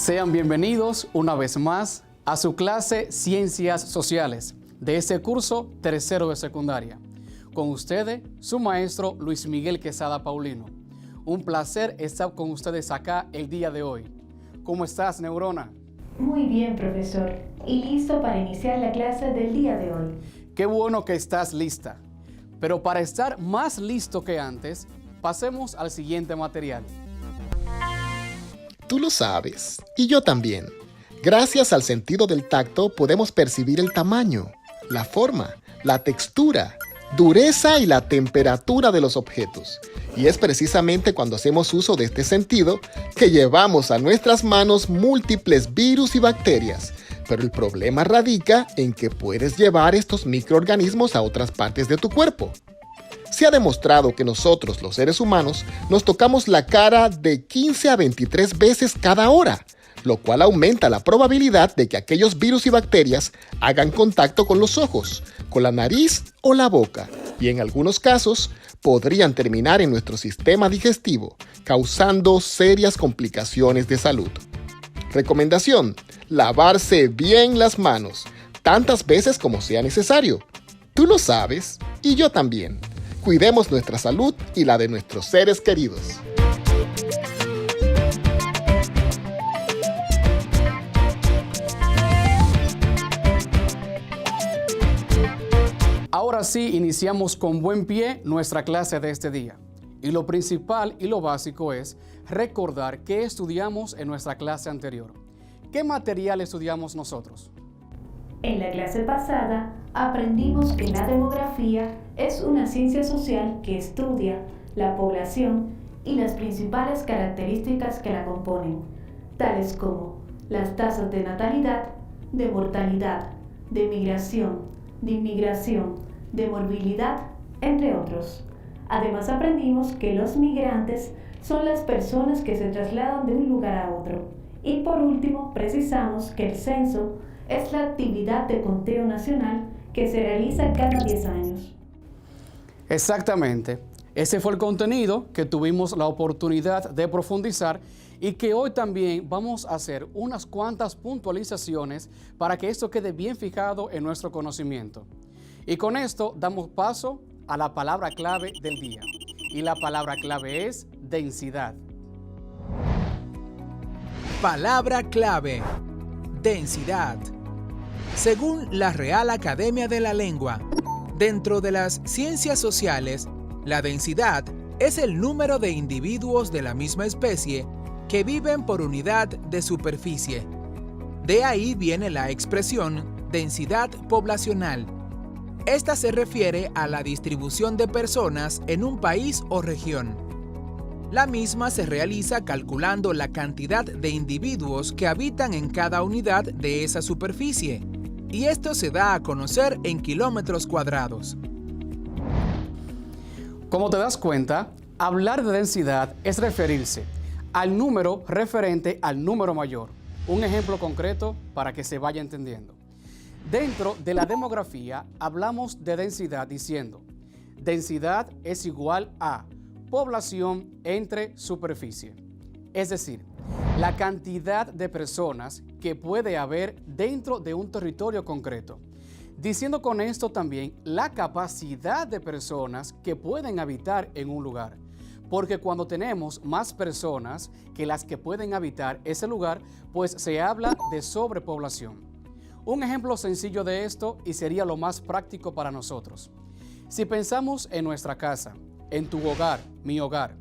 Sean bienvenidos una vez más a su clase Ciencias Sociales de este curso tercero de secundaria. Con ustedes, su maestro Luis Miguel Quesada Paulino. Un placer estar con ustedes acá el día de hoy. ¿Cómo estás, Neurona? Muy bien, profesor. Y listo para iniciar la clase del día de hoy. Qué bueno que estás lista. Pero para estar más listo que antes, pasemos al siguiente material. Tú lo sabes, y yo también. Gracias al sentido del tacto podemos percibir el tamaño, la forma, la textura, dureza y la temperatura de los objetos. Y es precisamente cuando hacemos uso de este sentido que llevamos a nuestras manos múltiples virus y bacterias. Pero el problema radica en que puedes llevar estos microorganismos a otras partes de tu cuerpo. Se ha demostrado que nosotros, los seres humanos, nos tocamos la cara de 15 a 23 veces cada hora, lo cual aumenta la probabilidad de que aquellos virus y bacterias hagan contacto con los ojos, con la nariz o la boca, y en algunos casos podrían terminar en nuestro sistema digestivo, causando serias complicaciones de salud. Recomendación: lavarse bien las manos, tantas veces como sea necesario. Tú lo sabes, y yo también. Cuidemos nuestra salud y la de nuestros seres queridos. Ahora sí, iniciamos con buen pie nuestra clase de este día. Y lo principal y lo básico es recordar qué estudiamos en nuestra clase anterior. ¿Qué material estudiamos nosotros? En la clase pasada aprendimos que la demografía es una ciencia social que estudia la población y las principales características que la componen, tales como las tasas de natalidad, de mortalidad, de migración, de inmigración, de morbilidad, entre otros. Además aprendimos que los migrantes son las personas que se trasladan de un lugar a otro. Y por último, precisamos que el censo es la actividad de conteo nacional que se realiza cada 10 años. Exactamente. Ese fue el contenido que tuvimos la oportunidad de profundizar y que hoy también vamos a hacer unas cuantas puntualizaciones para que esto quede bien fijado en nuestro conocimiento. Y con esto damos paso a la palabra clave del día. Y la palabra clave es densidad. Palabra clave: densidad. Según la Real Academia de la Lengua, dentro de las ciencias sociales, la densidad es el número de individuos de la misma especie que viven por unidad de superficie. De ahí viene la expresión densidad poblacional. Esta se refiere a la distribución de personas en un país o región. La misma se realiza calculando la cantidad de individuos que habitan en cada unidad de esa superficie, y esto se da a conocer en kilómetros cuadrados. Como te das cuenta, hablar de densidad es referirse al número referente al número mayor. Un ejemplo concreto para que se vaya entendiendo. Dentro de la demografía hablamos de densidad diciendo, densidad es igual a población entre superficie. Es decir, la cantidad de personas que puede haber dentro de un territorio concreto. Diciendo con esto también la capacidad de personas que pueden habitar en un lugar. Porque cuando tenemos más personas que las que pueden habitar ese lugar, pues se habla de sobrepoblación. Un ejemplo sencillo de esto y sería lo más práctico para nosotros. Si pensamos en nuestra casa, en tu hogar, mi hogar.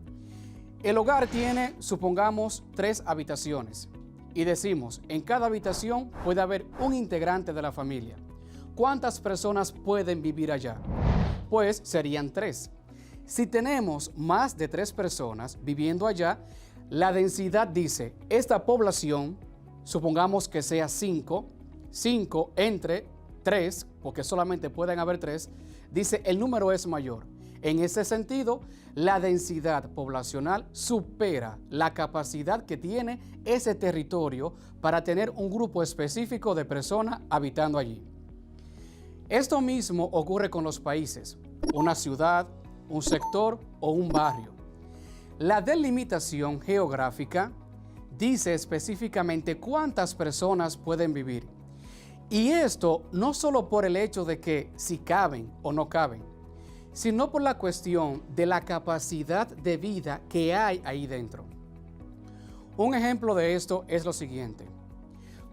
El hogar tiene, supongamos, 3 habitaciones. Y decimos, en cada habitación puede haber un integrante de la familia. ¿Cuántas personas pueden vivir allá? Pues serían 3. Si tenemos más de 3 personas viviendo allá, la densidad dice, esta población, supongamos que sea 5 entre 3, porque solamente pueden haber 3, dice el número es mayor. En ese sentido, la densidad poblacional supera la capacidad que tiene ese territorio para tener un grupo específico de personas habitando allí. Esto mismo ocurre con los países, una ciudad, un sector o un barrio. La delimitación geográfica dice específicamente cuántas personas pueden vivir. Y esto no solo por el hecho de que si caben o no caben, sino por la cuestión de la capacidad de vida que hay ahí dentro. Un ejemplo de esto es lo siguiente.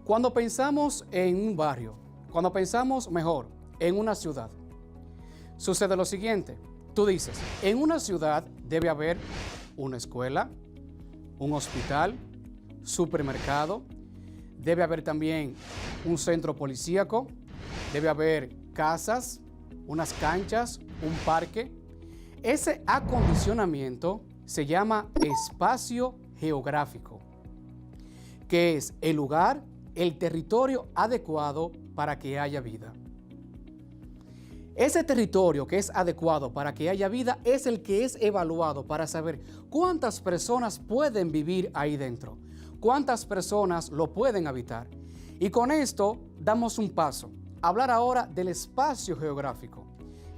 Cuando pensamos en un barrio, cuando pensamos mejor en una ciudad, sucede lo siguiente. Tú dices, en una ciudad debe haber una escuela, un hospital, supermercado, debe haber también un centro policíaco, debe haber casas, unas canchas, un parque. Ese acondicionamiento se llama espacio geográfico, que es el lugar, el territorio adecuado para que haya vida. Ese territorio que es adecuado para que haya vida es el que es evaluado para saber cuántas personas pueden vivir ahí dentro, cuántas personas lo pueden habitar. Y con esto damos un paso. Hablar ahora del espacio geográfico.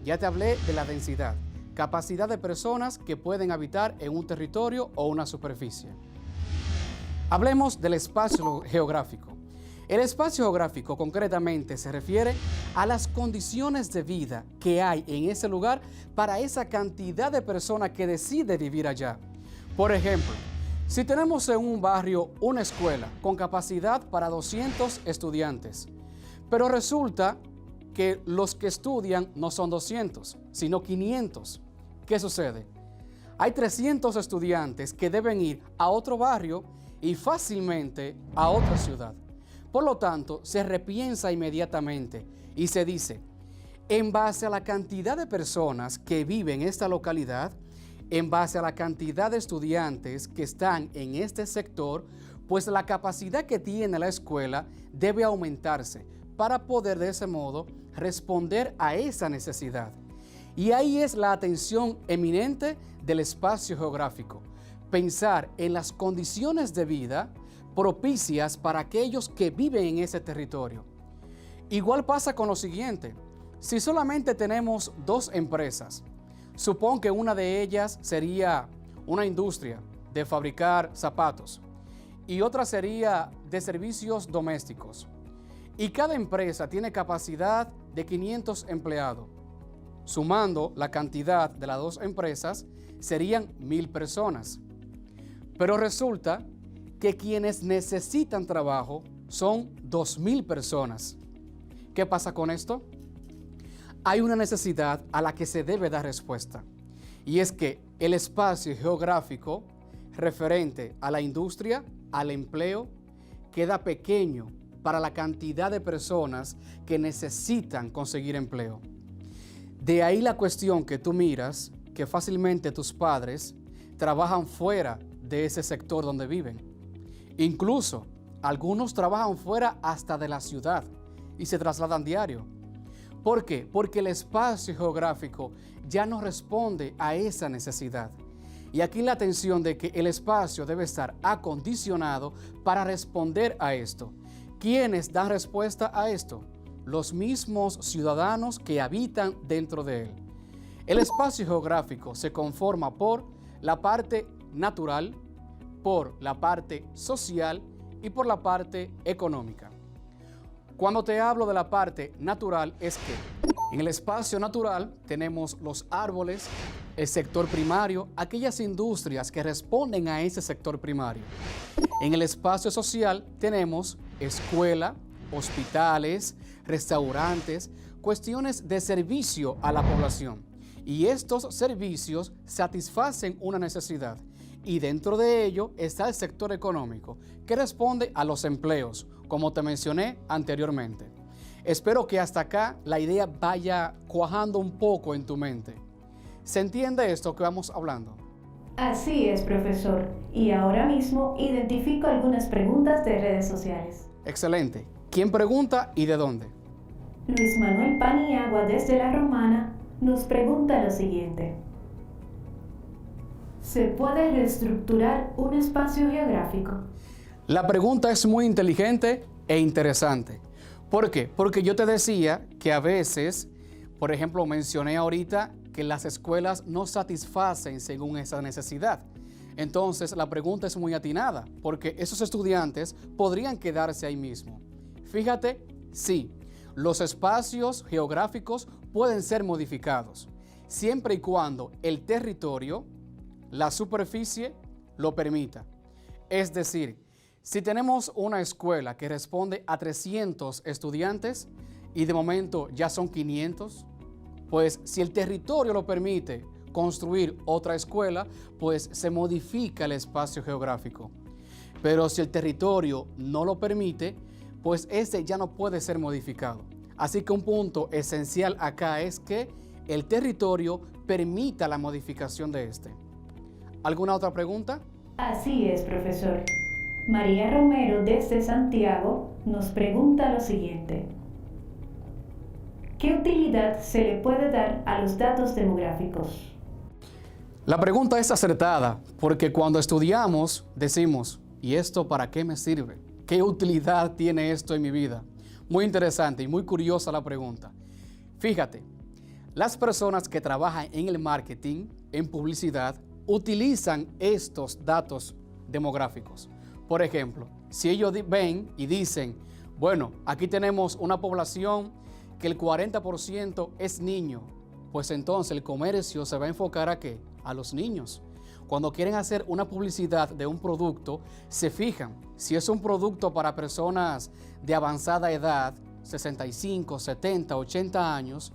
Ya te hablé de la densidad, capacidad de personas que pueden habitar en un territorio o una superficie. Hablemos del espacio geográfico. El espacio geográfico concretamente se refiere a las condiciones de vida que hay en ese lugar para esa cantidad de personas que decide vivir allá. Por ejemplo, si tenemos en un barrio una escuela con capacidad para 200 estudiantes, pero resulta que los que estudian no son 200, sino 500. ¿Qué sucede? Hay 300 estudiantes que deben ir a otro barrio y fácilmente a otra ciudad. Por lo tanto, se repiensa inmediatamente y se dice, en base a la cantidad de personas que viven en esta localidad, en base a la cantidad de estudiantes que están en este sector, pues la capacidad que tiene la escuela debe aumentarse para poder de ese modo responder a esa necesidad. Y ahí es la atención eminente del espacio geográfico, pensar en las condiciones de vida propicias para aquellos que viven en ese territorio. Igual pasa con lo siguiente, si solamente tenemos 2 empresas, supón que una de ellas sería una industria de fabricar zapatos y otra sería de servicios domésticos, y cada empresa tiene capacidad de 500 empleados, sumando la cantidad de las 2 empresas serían 1000 personas. Pero resulta que quienes necesitan trabajo son 2000 personas. ¿Qué pasa con esto? Hay una necesidad a la que se debe dar respuesta, y es que el espacio geográfico referente a la industria, al empleo, queda pequeño para la cantidad de personas que necesitan conseguir empleo. De ahí la cuestión que tú miras, que fácilmente tus padres trabajan fuera de ese sector donde viven. Incluso algunos trabajan fuera hasta de la ciudad y se trasladan diario. ¿Por qué? Porque el espacio geográfico ya no responde a esa necesidad. Y aquí la atención de que el espacio debe estar acondicionado para responder a esto. ¿Quiénes dan respuesta a esto? Los mismos ciudadanos que habitan dentro de él. El espacio geográfico se conforma por la parte natural, por la parte social y por la parte económica. Cuando te hablo de la parte natural es que en el espacio natural tenemos los árboles, el sector primario, aquellas industrias que responden a ese sector primario. En el espacio social tenemos escuela, hospitales, restaurantes, cuestiones de servicio a la población. Y estos servicios satisfacen una necesidad. Y dentro de ello está el sector económico, que responde a los empleos, como te mencioné anteriormente. Espero que hasta acá la idea vaya cuajando un poco en tu mente. ¿Se entiende esto que vamos hablando? Así es, profesor. Y ahora mismo identifico algunas preguntas de redes sociales. Excelente. ¿Quién pregunta y de dónde? Luis Manuel Paniagua desde La Romana nos pregunta lo siguiente. ¿Se puede reestructurar un espacio geográfico? La pregunta es muy inteligente e interesante. ¿Por qué? Porque yo te decía que a veces, por ejemplo, mencioné ahorita que las escuelas no satisfacen según esa necesidad. Entonces, la pregunta es muy atinada, porque esos estudiantes podrían quedarse ahí mismo. Fíjate, sí, los espacios geográficos pueden ser modificados, siempre y cuando el territorio, la superficie, lo permita. Es decir, si tenemos una escuela que responde a 300 estudiantes y de momento ya son 500, pues si el territorio lo permite construir otra escuela, pues se modifica el espacio geográfico. Pero si el territorio no lo permite, pues ese ya no puede ser modificado. Así que un punto esencial acá es que el territorio permita la modificación de este. ¿Alguna otra pregunta? Así es, profesor. María Romero desde Santiago nos pregunta lo siguiente. ¿Qué utilidad se le puede dar a los datos demográficos? La pregunta es acertada porque cuando estudiamos decimos, ¿y esto para qué me sirve? ¿Qué utilidad tiene esto en mi vida? Muy interesante y muy curiosa la pregunta. Fíjate, las personas que trabajan en el marketing, en publicidad, utilizan estos datos demográficos. Por ejemplo, si ellos ven y dicen, bueno, aquí tenemos una población que el 40% es niño, pues entonces el comercio se va a enfocar ¿a qué? A los niños. Cuando quieren hacer una publicidad de un producto, se fijan si es un producto para personas de avanzada edad, 65, 70, 80 años,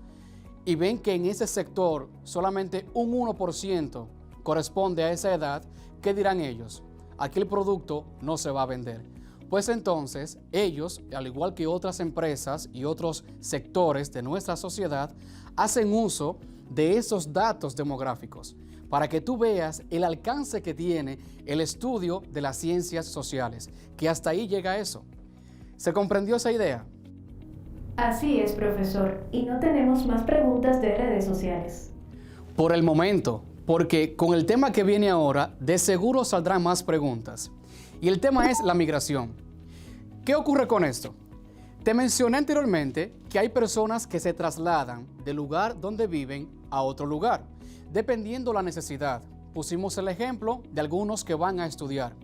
y ven que en ese sector solamente un 1% corresponde a esa edad, ¿qué dirán ellos? Aquí el producto no se va a vender. Pues entonces ellos, al igual que otras empresas y otros sectores de nuestra sociedad, hacen uso de esos datos demográficos para que tú veas el alcance que tiene el estudio de las ciencias sociales, que hasta ahí llega eso. ¿Se comprendió esa idea? Así es, profesor, y no tenemos más preguntas de redes sociales. Por el momento, porque con el tema que viene ahora, de seguro saldrán más preguntas. Y el tema es la migración. ¿Qué ocurre con esto? Te mencioné anteriormente que hay personas que se trasladan del lugar donde viven a otro lugar, dependiendo la necesidad. Pusimos el ejemplo de algunos que van a estudiar,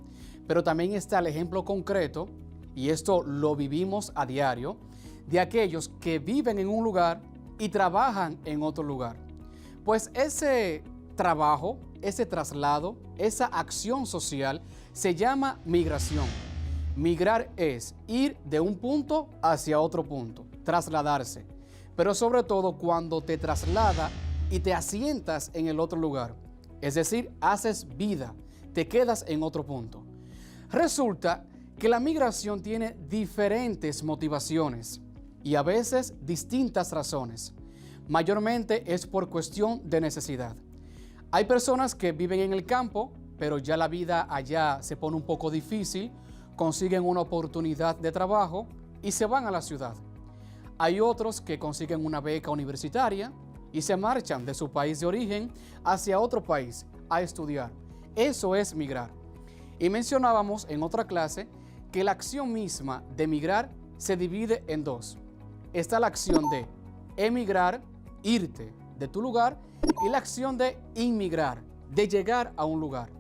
pero también está el ejemplo concreto, y esto lo vivimos a diario, de aquellos que viven en un lugar y trabajan en otro lugar. Pues ese trabajo, ese traslado, esa acción social se llama migración. Migrar es ir de un punto hacia otro punto, trasladarse. Pero sobre todo cuando te traslada y te asientas en el otro lugar. Es decir, haces vida, te quedas en otro punto. Resulta que la migración tiene diferentes motivaciones y a veces distintas razones. Mayormente es por cuestión de necesidad. Hay personas que viven en el campo, pero ya la vida allá se pone un poco difícil, consiguen una oportunidad de trabajo y se van a la ciudad. Hay otros que consiguen una beca universitaria y se marchan de su país de origen hacia otro país a estudiar. Eso es migrar. Y mencionábamos en otra clase que la acción misma de migrar se divide en dos. Está la acción de emigrar, irte de tu lugar, y la acción de inmigrar, de llegar a un lugar.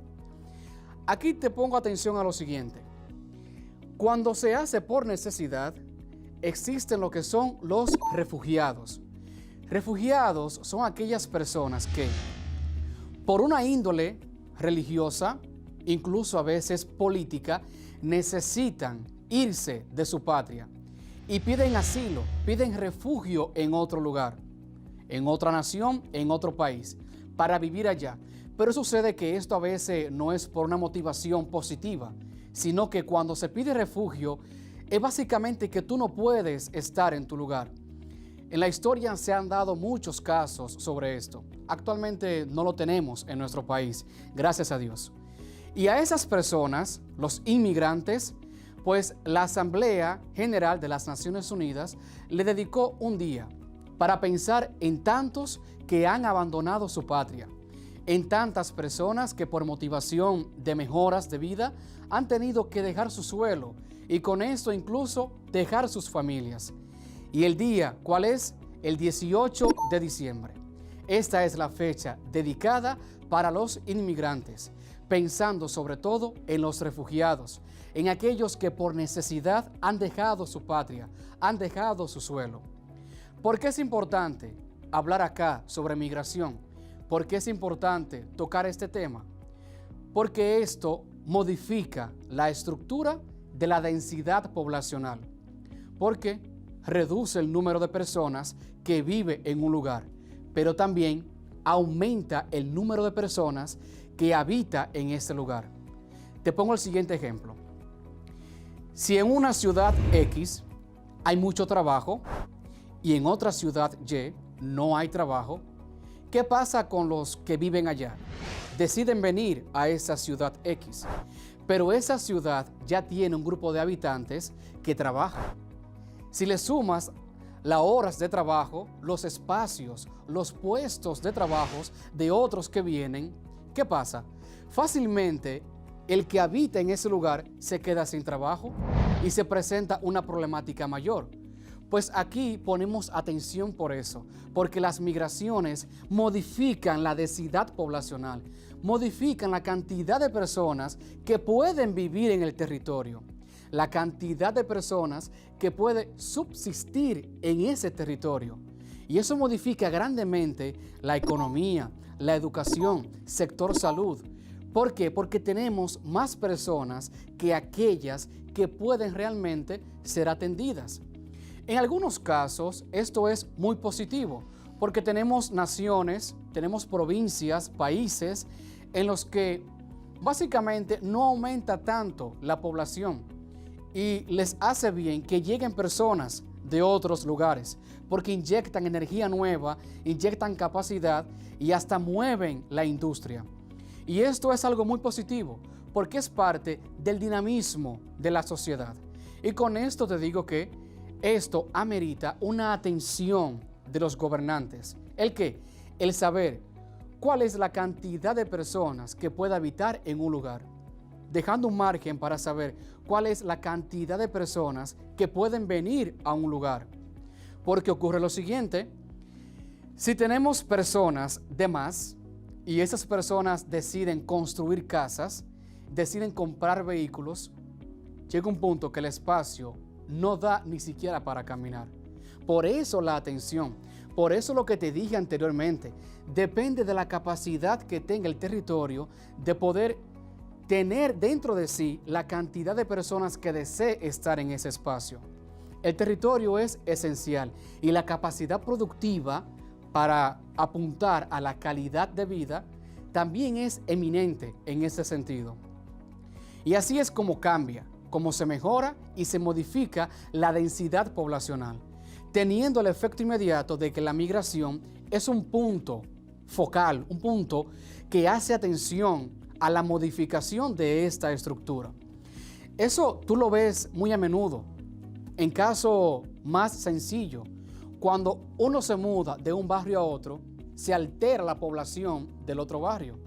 Aquí te pongo atención a lo siguiente. Cuando se hace por necesidad, existen lo que son los refugiados. Refugiados son aquellas personas que, por una índole religiosa, incluso a veces política, necesitan irse de su patria y piden asilo, piden refugio en otro lugar, en otra nación, en otro país, para vivir allá. Pero sucede que esto a veces no es por una motivación positiva, sino que cuando se pide refugio, es básicamente que tú no puedes estar en tu lugar. En la historia se han dado muchos casos sobre esto. Actualmente no lo tenemos en nuestro país, gracias a Dios. Y a esas personas, los inmigrantes, pues la Asamblea General de las Naciones Unidas le dedicó un día para pensar en tantos que han abandonado su patria, en tantas personas que por motivación de mejoras de vida han tenido que dejar su suelo y con esto incluso dejar sus familias. Y el día, ¿cuál es? El 18 de diciembre. Esta es la fecha dedicada para los inmigrantes, pensando sobre todo en los refugiados, en aquellos que por necesidad han dejado su patria, han dejado su suelo. ¿Por qué es importante hablar acá sobre migración? ¿Por qué es importante tocar este tema? Porque esto modifica la estructura de la densidad poblacional, porque reduce el número de personas que vive en un lugar, pero también aumenta el número de personas que habita en ese lugar. Te pongo el siguiente ejemplo. Si en una ciudad X hay mucho trabajo y en otra ciudad Y no hay trabajo, ¿qué pasa con los que viven allá? Deciden venir a esa ciudad X, pero esa ciudad ya tiene un grupo de habitantes que trabajan. Si le sumas las horas de trabajo, los espacios, los puestos de trabajo de otros que vienen, ¿qué pasa? Fácilmente el que habita en ese lugar se queda sin trabajo y se presenta una problemática mayor. Pues aquí ponemos atención por eso, porque las migraciones modifican la densidad poblacional, modifican la cantidad de personas que pueden vivir en el territorio, la cantidad de personas que puede subsistir en ese territorio. Y eso modifica grandemente la economía, la educación, sector salud. ¿Por qué? Porque tenemos más personas que aquellas que pueden realmente ser atendidas. En algunos casos esto es muy positivo, porque tenemos naciones, tenemos provincias, países en los que básicamente no aumenta tanto la población y les hace bien que lleguen personas de otros lugares, porque inyectan energía nueva, inyectan capacidad y hasta mueven la industria. Y esto es algo muy positivo, porque es parte del dinamismo de la sociedad. Y con esto te digo que esto amerita una atención de los gobernantes. ¿El qué? El saber cuál es la cantidad de personas que puede habitar en un lugar, dejando un margen para saber cuál es la cantidad de personas que pueden venir a un lugar. Porque ocurre lo siguiente: si tenemos personas de más y esas personas deciden construir casas, deciden comprar vehículos, llega un punto que el espacio no da ni siquiera para caminar. Por eso la atención, por eso lo que te dije anteriormente, depende de la capacidad que tenga el territorio de poder tener dentro de sí la cantidad de personas que desee estar en ese espacio. El territorio es esencial y la capacidad productiva para apuntar a la calidad de vida también es eminente en ese sentido. Y así es como cambia, como se mejora y se modifica la densidad poblacional, teniendo el efecto inmediato de que la migración es un punto focal, un punto que hace atención a la modificación de esta estructura. Eso tú lo ves muy a menudo. En casos más sencillo. Cuando uno se muda de un barrio a otro, se altera la población del otro barrio.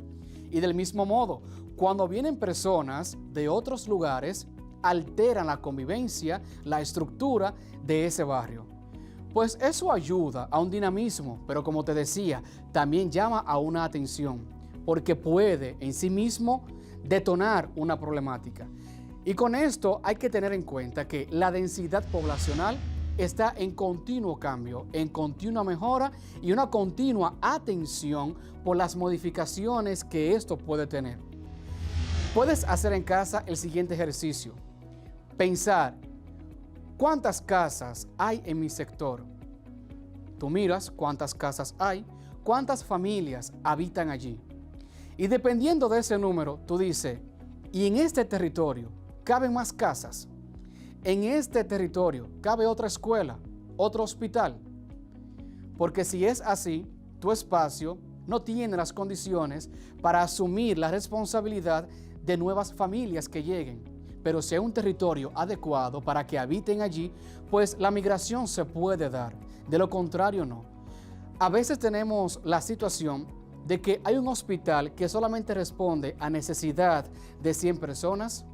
Y del mismo modo, cuando vienen personas de otros lugares, alteran la convivencia, la estructura de ese barrio. Pues eso ayuda a un dinamismo, pero como te decía, también llama a una atención, porque puede en sí mismo detonar una problemática. Y con esto hay que tener en cuenta que la densidad poblacional está en continuo cambio, en continua mejora y una continua atención por las modificaciones que esto puede tener. Puedes hacer en casa el siguiente ejercicio. Pensar, ¿cuántas casas hay en mi sector? Tú miras cuántas casas hay, cuántas familias habitan allí. Y dependiendo de ese número, tú dices, ¿y en este territorio caben más casas? ¿En este territorio cabe otra escuela, otro hospital? Porque si es así, tu espacio no tiene las condiciones para asumir la responsabilidad de nuevas familias que lleguen. Pero si hay un territorio adecuado para que habiten allí, pues la migración se puede dar. De lo contrario, no. A veces tenemos la situación de que hay un hospital que solamente responde a necesidad de 100 personas,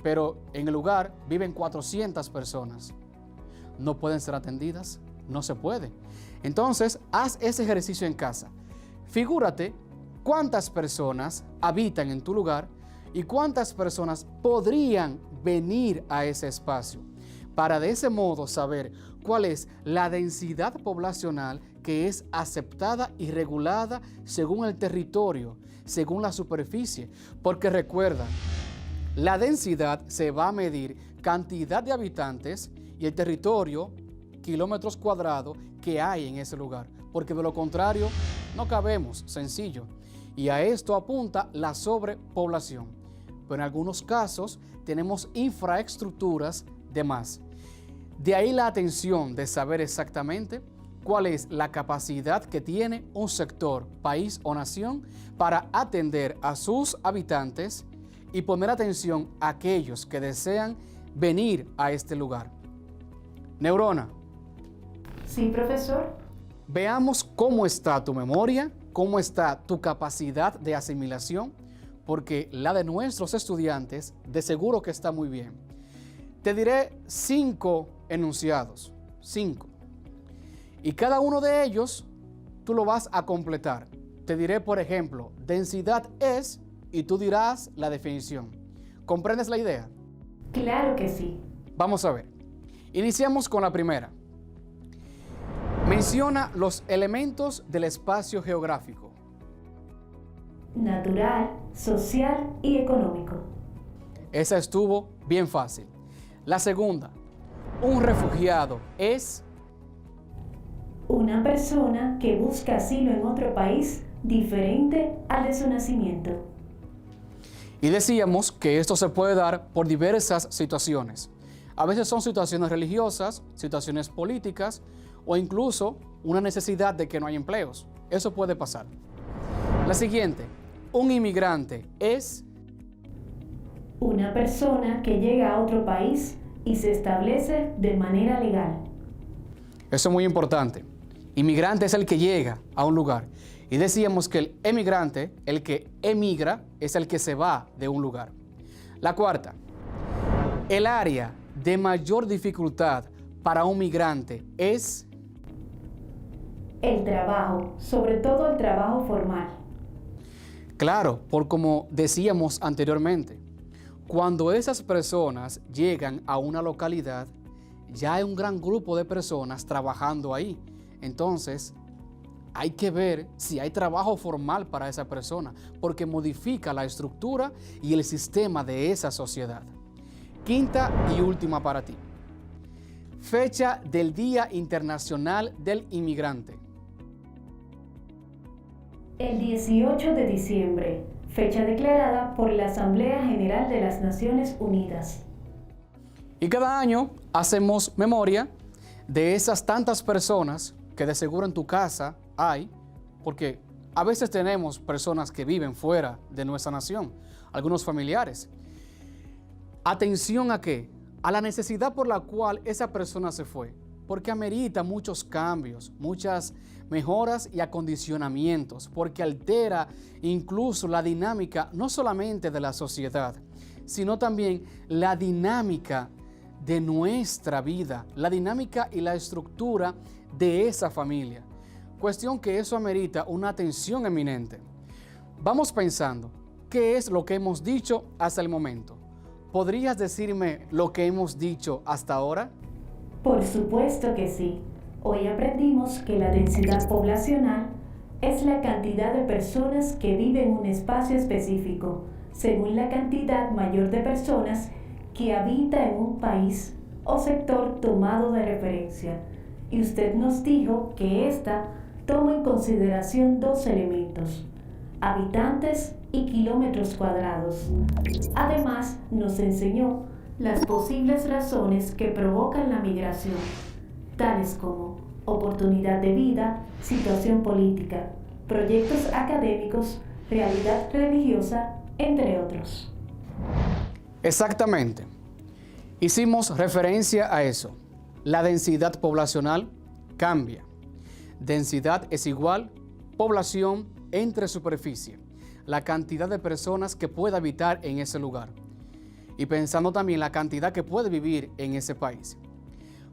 pero en el lugar viven 400 personas. ¿No pueden ser atendidas? No se puede. Entonces, haz ese ejercicio en casa. Figúrate cuántas personas habitan en tu lugar y cuántas personas podrían venir a ese espacio, para de ese modo saber cuál es la densidad poblacional que es aceptada y regulada según el territorio, según la superficie. Porque recuerda, la densidad se va a medir cantidad de habitantes y el territorio, kilómetros cuadrados que hay en ese lugar, porque de lo contrario no cabemos, sencillo. Y a esto apunta la sobrepoblación. Pero en algunos casos tenemos infraestructuras de más. De ahí la atención de saber exactamente cuál es la capacidad que tiene un sector, país o nación para atender a sus habitantes y poner atención a aquellos que desean venir a este lugar. Neurona. Sí, profesor. Veamos cómo está tu memoria, cómo está tu capacidad de asimilación, porque la de nuestros estudiantes de seguro que está muy bien. Te diré 5 enunciados, 5. Y cada uno de ellos tú lo vas a completar. Te diré, por ejemplo, densidad es, y tú dirás la definición. ¿Comprendes la idea? Claro que sí. Vamos a ver. Iniciamos con la primera. Menciona los elementos del espacio geográfico. Natural, social y económico. Esa estuvo bien fácil. La segunda. Un refugiado es... Una persona que busca asilo en otro país diferente al de su nacimiento. Y decíamos que esto se puede dar por diversas situaciones. A veces son situaciones religiosas, situaciones políticas o incluso una necesidad de que no hay empleos. Eso puede pasar. La siguiente, un inmigrante es... Una persona que llega a otro país y se establece de manera legal. Eso es muy importante. Inmigrante es el que llega a un lugar. Y decíamos que el emigrante, el que emigra, es el que se va de un lugar. La cuarta, el área de mayor dificultad para un migrante es... El trabajo, sobre todo el trabajo formal. Claro, por como decíamos anteriormente, cuando esas personas llegan a una localidad, ya hay un gran grupo de personas trabajando ahí. Entonces, hay que ver si hay trabajo formal para esa persona, porque modifica la estructura y el sistema de esa sociedad. Quinta y última para ti. Fecha del Día Internacional del Inmigrante. El 18 de diciembre, fecha declarada por la Asamblea General de las Naciones Unidas. Y cada año hacemos memoria de esas tantas personas que de seguro en tu casa hay, porque a veces tenemos personas que viven fuera de nuestra nación, algunos familiares. Atención a qué? A la necesidad por la cual esa persona se fue. porque amerita muchos cambios, muchas mejoras y acondicionamientos, porque altera incluso la dinámica no solamente de la sociedad, sino también la dinámica de nuestra vida, la dinámica y la estructura de esa familia. Cuestión que eso amerita una atención eminente. Vamos pensando, ¿qué es lo que hemos dicho hasta el momento? ¿Podrías decirme lo que hemos dicho hasta ahora? Por supuesto que sí. Hoy aprendimos que la densidad poblacional es la cantidad de personas que viven en un espacio específico, según la cantidad mayor de personas que habita en un país o sector tomado de referencia. Y usted nos dijo que esta toma en consideración dos elementos: habitantes y kilómetros cuadrados. Además, nos enseñó las posibles razones que provocan la migración, tales como oportunidad de vida, situación política, proyectos académicos, realidad religiosa, entre otros. Exactamente. Hicimos referencia a eso. La densidad poblacional cambia. Densidad es igual población entre superficie, la cantidad de personas que puede habitar en ese lugar. Y pensando también la cantidad que puede vivir en ese país.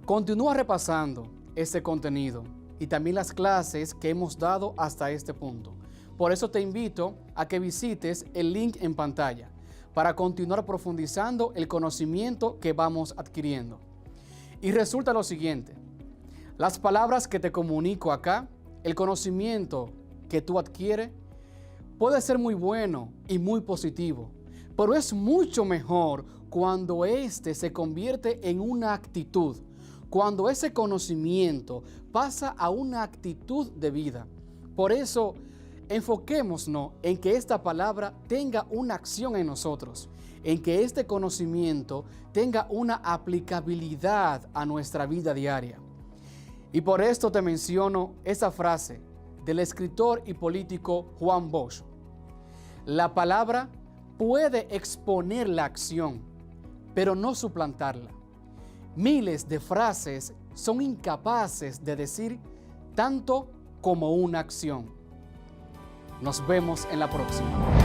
Continúa repasando ese contenido y también las clases que hemos dado hasta este punto. Por eso te invito a que visites el link en pantalla para continuar profundizando el conocimiento que vamos adquiriendo. Y resulta lo siguiente: las palabras que te comunico acá, el conocimiento que tú adquieres, puede ser muy bueno y muy positivo, pero es mucho mejor cuando éste se convierte en una actitud, cuando ese conocimiento pasa a una actitud de vida. Por eso, enfoquémonos en que esta palabra tenga una acción en nosotros, en que este conocimiento tenga una aplicabilidad a nuestra vida diaria. Y por esto te menciono esa frase del escritor y político Juan Bosch: la palabra puede exponer la acción, pero no suplantarla. Miles de frases son incapaces de decir tanto como una acción. Nos vemos en la próxima.